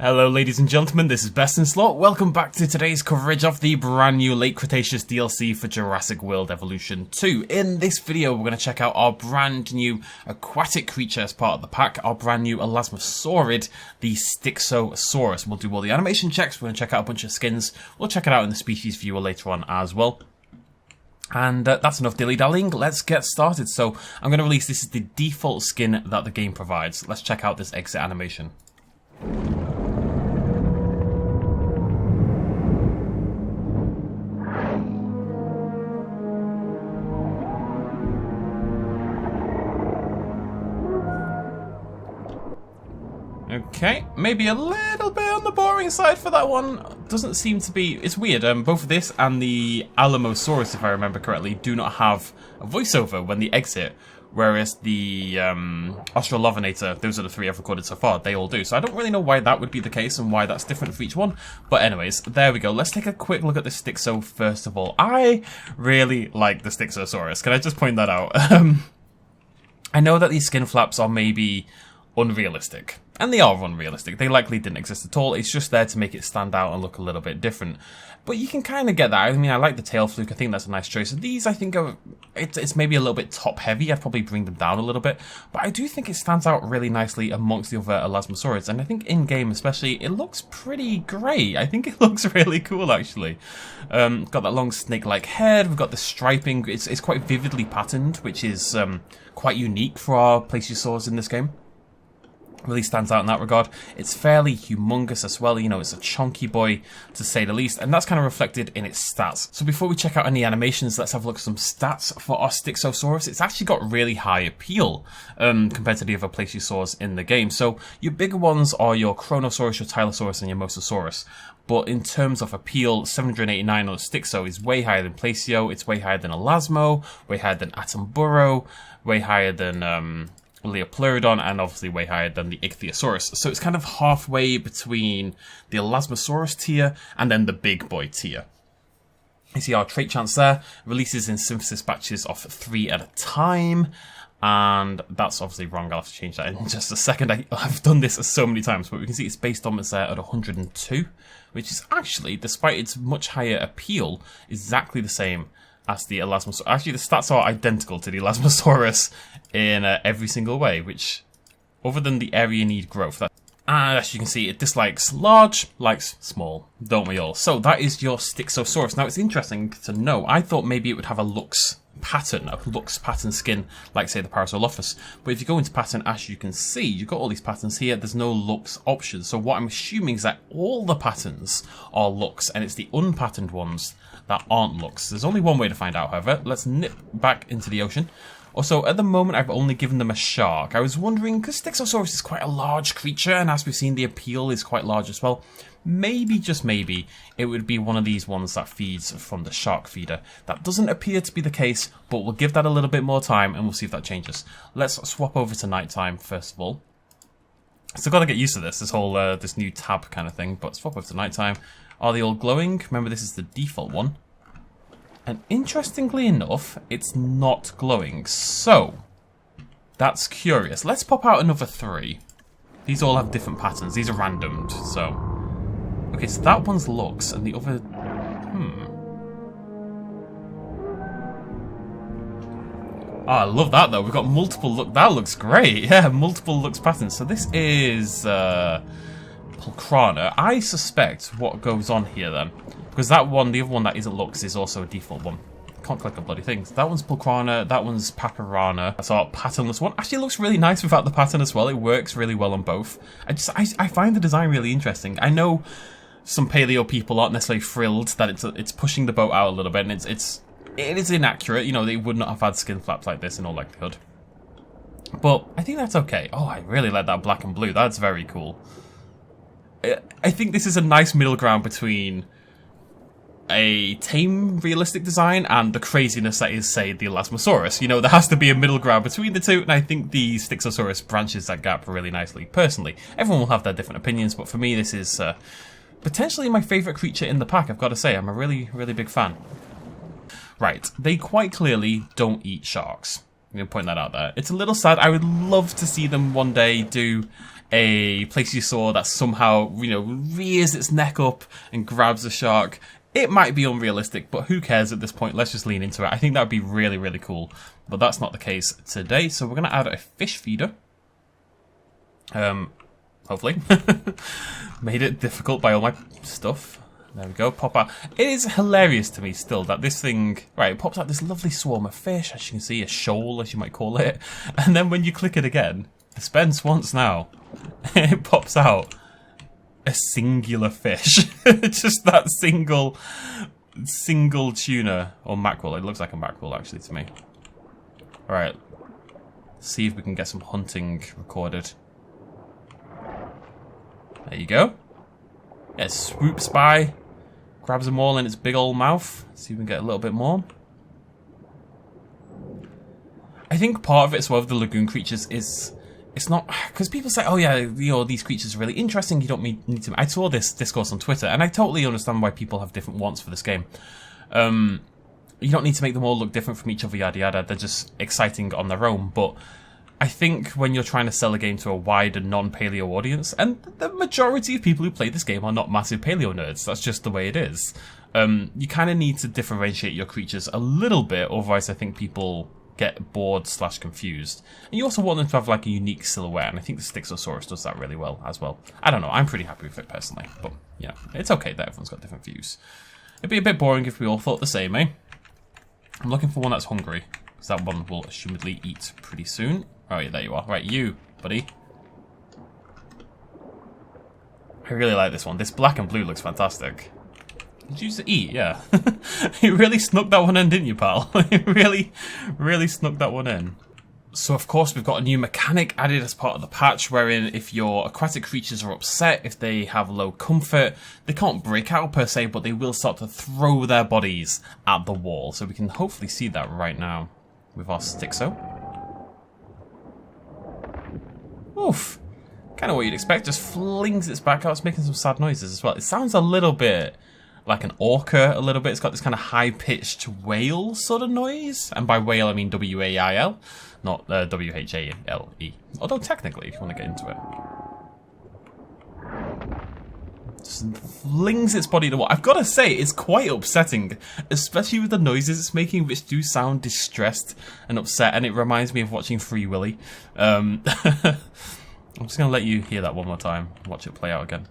Hello ladies and gentlemen, this is BestInSlot. Welcome back to today's coverage of the brand new Late Cretaceous DLC for Jurassic World Evolution 2. In this video we're going to check out our brand new aquatic creature as part of the pack, our brand new elasmosaurid, the Styxosaurus. We'll do all the animation checks, we're going to check out a bunch of skins, we'll check it out in the species viewer later on as well. And that's enough dilly-dallying, let's get started. So I'm going to release, this is the default skin that the game provides. Let's check out this exit animation. Okay, maybe a little bit on the boring side for that one. Doesn't seem to be... It's weird, both this and the Alamosaurus, if I remember correctly, do not have a voiceover when they exit, whereas the AUSTRALOVENATOR, those are the three I've recorded so far, they all do. So I don't really know why that would be the case and why that's different for each one. But anyways, there we go. Let's take a quick look at the Styxo first of all. I really like the Styxosaurus. Can I just point that out? I know that these skin flaps are maybe unrealistic. And they are unrealistic. They likely didn't exist at all. It's just there to make it stand out and look a little bit different. But you can kind of get that. I mean, I like the tail fluke. I think that's a nice choice. These, I think, are it's maybe a little bit top heavy. I'd probably bring them down a little bit. But I do think it stands out really nicely amongst the other elasmosaurids. And I think in game especially, it looks pretty great. I think it looks really cool, actually. Got that long snake-like head. We've got the striping. It's quite vividly patterned, which is quite unique for our plesiosaurs in this game. Really stands out in that regard. It's fairly humongous as well, you know, it's a chunky boy to say the least, and that's kind of reflected in its stats. So before we check out any animations, let's have a look at some stats for our Styxosaurus. It's actually got really high appeal compared to the other plesiosaurs in the game. So your bigger ones are your Kronosaurus, your Tylosaurus, and your Mosasaurus. But in terms of appeal, 789 on the Styxo is way higher than Placio, it's way higher than Elasmo, way higher than Attenborough, way higher than Leopleurodon, and obviously way higher than the Ichthyosaurus. So it's kind of halfway between the Elasmosaurus tier and then the big boy tier. You see our trait chance there, releases in synthesis batches of 3 at a time, and that's obviously wrong. I'll have to change that in just a second. I've done this so many times, but we can see its base dominance there at 102, which is actually, despite its much higher appeal, exactly the same as the Elasmosaurus. Actually, the stats are identical to the Elasmosaurus in every single way, which, other than the area need growth, and as you can see, it dislikes large, likes small, don't we all? So that is your Styxosaurus. Now, it's interesting to know, I thought maybe it would have a lux pattern skin, like say the Parasaurolophus. But if you go into pattern, as you can see, you've got all these patterns here, there's no lux option. So what I'm assuming is that all the patterns are lux, and it's the unpatterned ones that aren't lux. There's only one way to find out, however. Let's nip back into the ocean. Also, at the moment, I've only given them a shark. I was wondering, because Styxosaurus is quite a large creature, and as we've seen, the appeal is quite large as well. Maybe, just maybe, it would be one of these ones that feeds from the shark feeder. That doesn't appear to be the case, but we'll give that a little bit more time, and we'll see if that changes. Let's swap over to nighttime, first of all. Still got to get used to this whole, this new tab kind of thing, but swap over to nighttime. Are they all glowing? Remember, this is the default one. And interestingly enough, it's not glowing. So, that's curious. Let's pop out another 3. These all have different patterns. These are randomed, so... Okay, so that one's lux, and the other... Oh, I love that, though. We've got multiple lux... That looks great. Yeah, multiple lux patterns. So this is... Pulcrana. I suspect what goes on here, then. Because that one, the other one that isn't lux, is also a default one. Can't click on bloody things. That one's Pulcrana, that one's Paparana. That's our patternless one. Actually, it looks really nice without the pattern as well. It works really well on both. I find the design really interesting. I know some paleo people aren't necessarily thrilled that it's pushing the boat out a little bit, and it is inaccurate. You know, they would not have had skin flaps like this in all likelihood. But I think that's okay. Oh, I really like that black and blue. That's very cool. I think this is a nice middle ground between a tame, realistic design and the craziness that is, say, the Elasmosaurus. You know, there has to be a middle ground between the two, and I think the Styxosaurus branches that gap really nicely, personally. Everyone will have their different opinions, but for me, this is potentially my favourite creature in the pack, I've got to say. I'm a really, really big fan. Right, they quite clearly don't eat sharks. I'm going to point that out there. It's a little sad. I would love to see them one day do a plesiosaur that somehow, you know, rears its neck up and grabs a shark. It might be unrealistic, but who cares at this point? Let's just lean into it. I think that would be really, really cool. But that's not the case today, so we're going to add a fish feeder. Hopefully. Made it difficult by all my stuff. There we go, pop out. It is hilarious to me still that this thing, right, it pops out this lovely swarm of fish, as you can see, a shoal, as you might call it. And then when you click it again, dispense once now, it pops out a singular fish. Just that single tuna, or mackerel. It looks like a mackerel, actually, to me. Alright, see if we can get some hunting recorded. There you go. It swoops by, grabs them all in its big old mouth. See if we can get a little bit more. I think part of it as well with the lagoon creatures is, it's not, because people say, oh yeah, you know, these creatures are really interesting, you don't need to. I saw this discourse on Twitter, and I totally understand why people have different wants for this game. You don't need to make them all look different from each other, yada yada, they're just exciting on their own, but I think when you're trying to sell a game to a wider non-paleo audience, and the majority of people who play this game are not massive paleo nerds, that's just the way it is, you kind of need to differentiate your creatures a little bit, otherwise I think people get bored / confused. And you also want them to have like a unique silhouette, and I think the Styxosaurus does that really well as well. I don't know, I'm pretty happy with it personally, but yeah, it's okay that everyone's got different views. It'd be a bit boring if we all thought the same, eh? I'm looking for one that's hungry, because that one will assumedly eat pretty soon. Oh yeah, there you are. Right, you, buddy. I really like this one. This black and blue looks fantastic. Did you use to eat? Yeah. You really snuck that one in, didn't you, pal? You really snuck that one in. So, of course, we've got a new mechanic added as part of the patch, wherein if your aquatic creatures are upset, if they have low comfort, they can't break out per se, but they will start to throw their bodies at the wall. So we can hopefully see that right now with our Styxo. Oof. Kind of what you'd expect. Just flings its back out. It's making some sad noises as well. It sounds a little bit like an orca, a little bit. It's got this kind of high-pitched whale sort of noise. And by whale, I mean W-A-I-L, not W-H-A-L-E. Although technically, if you want to get into it. Just flings its body to the wall. I've got to say, it's quite upsetting, especially with the noises it's making, which do sound distressed and upset, and it reminds me of watching Free Willy. I'm just going to let you hear that one more time. Watch it play out again.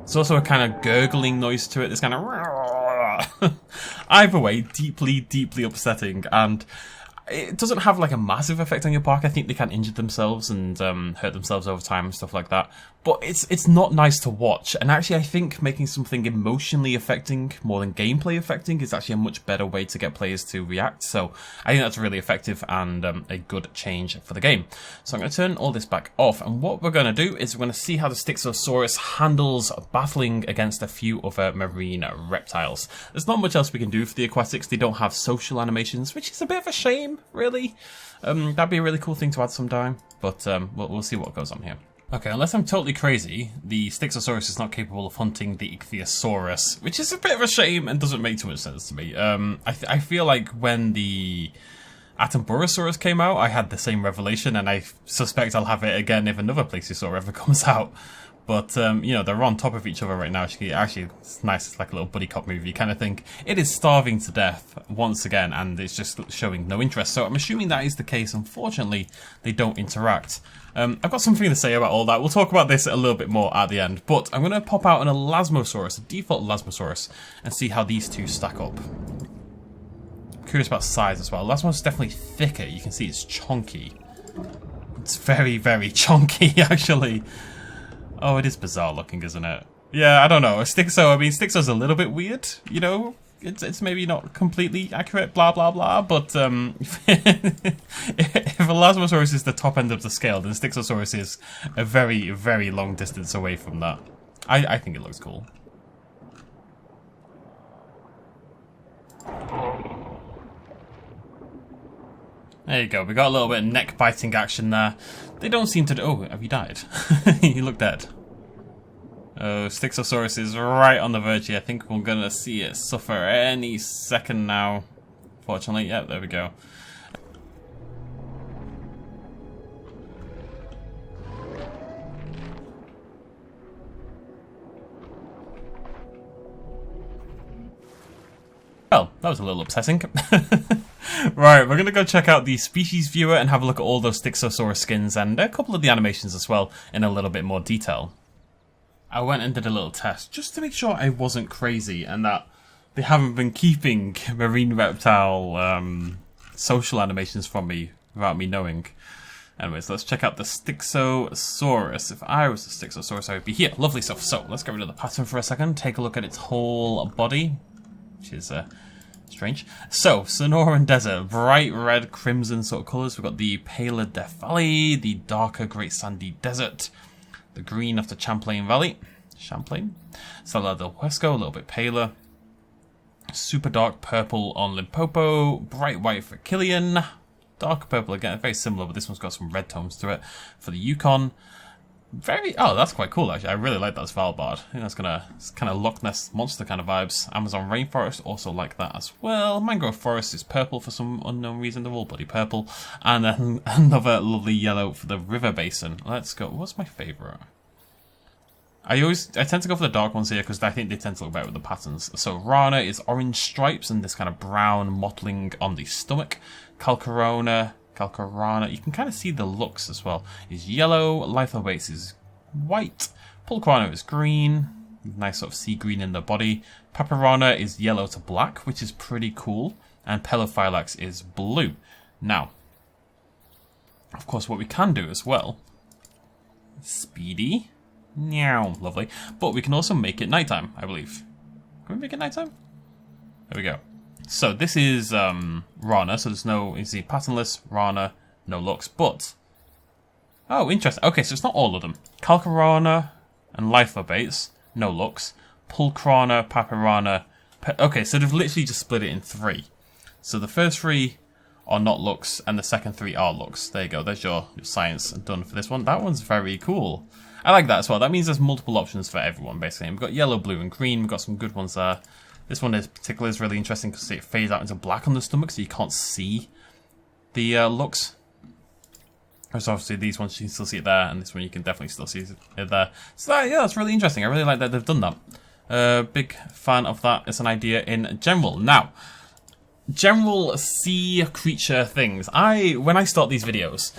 There's also a kind of gurgling noise to it, this kind of... Either way, deeply, deeply upsetting, and it doesn't have like a massive effect on your park. I think they can injure themselves and hurt themselves over time and stuff like that. But it's not nice to watch. And actually, I think making something emotionally affecting more than gameplay affecting is actually a much better way to get players to react. So I think that's really effective and a good change for the game. So I'm going to turn all this back off. And what we're going to do is we're going to see how the Styxosaurus handles battling against a few other marine reptiles. There's not much else we can do for the aquatics. They don't have social animations, which is a bit of a shame, really. That'd be a really cool thing to add sometime. But we'll see what goes on here. Okay, unless I'm totally crazy, the Styxosaurus is not capable of hunting the Ichthyosaurus, which is a bit of a shame and doesn't make too much sense to me. I feel like when the Atomburosaurus came out, I had the same revelation, and I suspect I'll have it again if another plesiosaur ever comes out. But, you know, they're on top of each other right now. Actually, it's nice. It's like a little buddy cop movie kind of thing. It is starving to death once again, and it's just showing no interest. So I'm assuming that is the case. Unfortunately, they don't interact. I've got something to say about all that. We'll talk about this a little bit more at the end. But I'm going to pop out an Elasmosaurus, a default Elasmosaurus, and see how these two stack up. I'm curious about size as well. Elasmosaurus is definitely thicker. You can see it's chunky. It's very, very chunky, actually. Oh, it is bizarre looking, isn't it? Yeah, I don't know. Styxo's a little bit weird, you know? It's maybe not completely accurate, blah, blah, blah, but if Elasmosaurus is the top end of the scale, then Styxosaurus is a very, very long distance away from that. I think it looks cool. There you go. We got a little bit of neck-biting action there. They don't seem to... Oh, have you died? You look dead. Oh, Styxosaurus is right on the verge here. I think we're going to see it suffer any second now. Fortunately, yeah, there we go. Well, that was a little upsetting. Right, we're going to go check out the species viewer and have a look at all those Styxosaurus skins and a couple of the animations as well in a little bit more detail. I went and did a little test just to make sure I wasn't crazy and that they haven't been keeping marine reptile social animations from me without me knowing. Anyways, let's check out the Styxosaurus. If I was the Styxosaurus, I would be here. Lovely stuff. So, let's get rid of the pattern for a second. Take a look at its whole body, which is strange. So, Sonoran Desert, bright red, crimson sort of colours. We've got the paler Death Valley, the darker Great Sandy Desert, the green of the Champlain Valley, Sala del Huesco, a little bit paler, super dark purple on Limpopo, bright white for Killian, dark purple again, very similar, but this one's got some red tones to it for the Yukon. Oh, that's quite cool actually. I really like that Svalbard. I think it's kind of Loch Ness Monster kind of vibes. Amazon Rainforest, also like that as well. Mangrove Forest is purple for some unknown reason. They're all bloody purple. And then another lovely yellow for the river basin. Let's go. What's my favourite? I tend to go for the dark ones here because I think they tend to look better with the patterns. So Rana is orange stripes and this kind of brown mottling on the stomach. Calcarana, you can kind of see the looks as well, is yellow, Lithobates is white, Pulquana is green, nice sort of sea green in the body, Paparana is yellow to black, which is pretty cool, and Pelophylax is blue. Now, of course what we can do as well, Speedy, meow, lovely, but we can also make it nighttime, I believe. Can we make it nighttime? There we go. So this is Rana, so there's no, you see, patternless, Rana, no looks, but... Oh, interesting. Okay, so it's not all of them. Calcarana and Lithobates, no looks. Pulcrana, Paparana... Okay, so they've literally just split it in three. So the first three are not looks, and the second three are looks. There you go, there's your science done for this one. That one's very cool. I like that as well. That means there's multiple options for everyone, basically. We've got yellow, blue, and green. We've got some good ones there. This one in particular is really interesting because it fades out into black on the stomach, so you can't see the looks. So obviously these ones you can still see it there, and this one you can definitely still see it there. So yeah, that's really interesting. I really like that they've done that. Big fan of that as an idea in general. Now, general sea creature things. When I start these videos,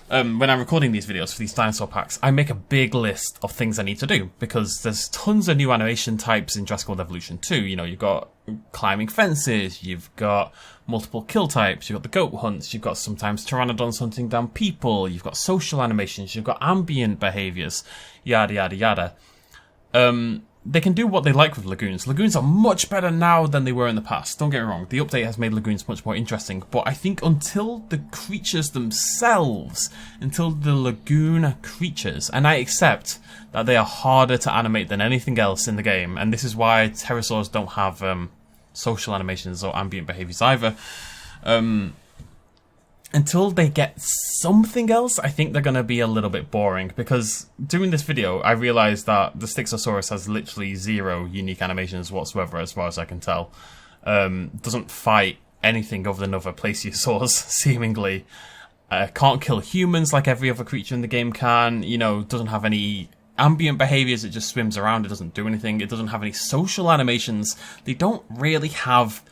when I'm recording these videos for these dinosaur packs, I make a big list of things I need to do because there's tons of new animation types in Jurassic World Evolution 2. You know, you've got climbing fences, you've got multiple kill types, you've got the goat hunts, you've got sometimes pteranodons hunting down people, you've got social animations, you've got ambient behaviors, yada yada yada. They can do what they like with lagoons. Lagoons are much better now than they were in the past. Don't get me wrong, the update has made lagoons much more interesting, but I think until the creatures themselves, until the lagoon creatures, and I accept that they are harder to animate than anything else in the game, and this is why pterosaurs don't have social animations or ambient behaviors either. Until they get something else, I think they're going to be a little bit boring, because doing this video, I realised that the Styxosaurus has literally 0 unique animations whatsoever, as far as I can tell. Doesn't fight anything other than other plesiosaurs, seemingly. Can't kill humans like every other creature in the game can. You know, doesn't have any ambient behaviours, it just swims around, it doesn't do anything. It doesn't have any social animations. They don't really have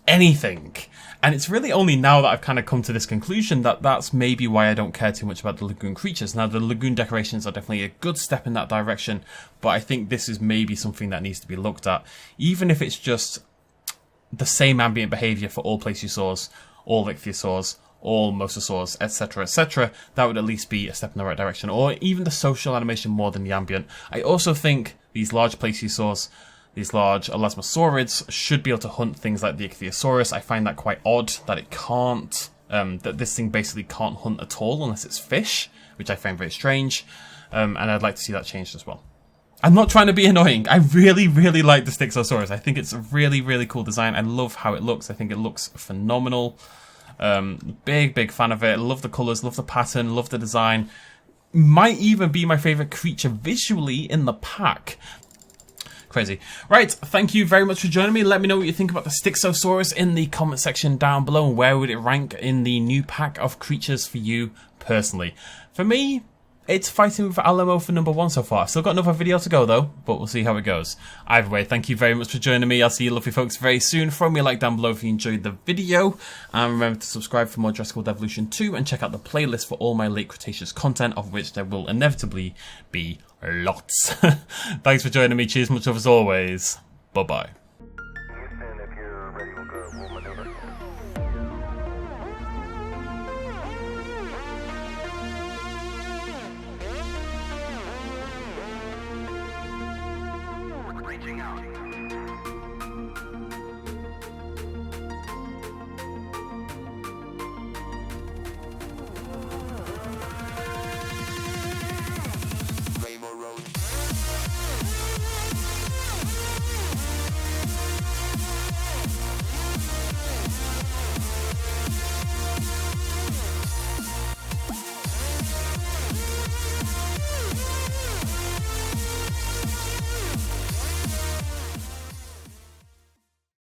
anything. And it's really only now that I've kind of come to this conclusion that that's maybe why I don't care too much about the lagoon creatures. Now, the lagoon decorations are definitely a good step in that direction, but I think this is maybe something that needs to be looked at. Even if it's just the same ambient behaviour for all plesiosaurs, all ichthyosaurs, all mosasaurs, etc., that would at least be a step in the right direction. Or even the social animation more than the ambient. I also think these large plesiosaurs, these large elasmosaurids, should be able to hunt things like the ichthyosaurus. I find that quite odd that it can't, that this thing basically can't hunt at all unless it's fish, which I find very strange, and I'd like to see that changed as well. I'm not trying to be annoying. I really, really like the Styxosaurus. I think it's a really, really cool design. I love how it looks. I think it looks phenomenal. Big fan of it. Love the colours, love the pattern, love the design. Might even be my favourite creature visually in the pack. Crazy. Right, thank you very much for joining me. Let me know what you think about the Styxosaurus in the comment section down below. And where would it rank in the new pack of creatures for you personally? For me, it's fighting with Alamo for number 1 so far. I've still got another video to go though, but we'll see how it goes. Either way, thank you very much for joining me. I'll see you lovely folks very soon. Throw me a like down below if you enjoyed the video. And remember to subscribe for more Jurassic World Evolution 2 and check out the playlist for all my Late Cretaceous content, of which there will inevitably be lots. Thanks for joining me. Cheers much love as always. Bye-bye. Reaching out.